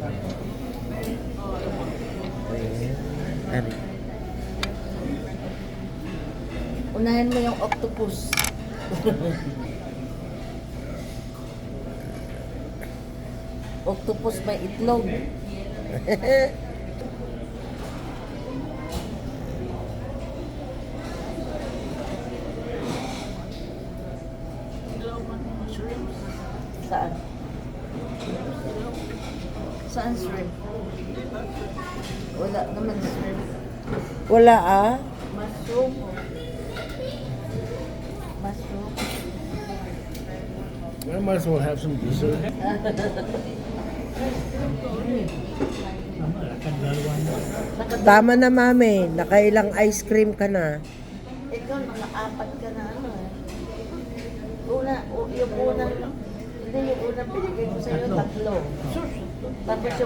Ayan. Ano? Unahin mo yung octopus. Octopus may itlog. Saan? Saan shrimp? Wala naman shrimp. Wala ah. Mushroom. Mushroom. I might as well have some dessert. Tama na mami, nakailang ice cream ka na. Ikaw, naka-apat ka na ano eh. Yung unang, hindi yung unang binigay ko sa'yo, tatlo. Tapos yung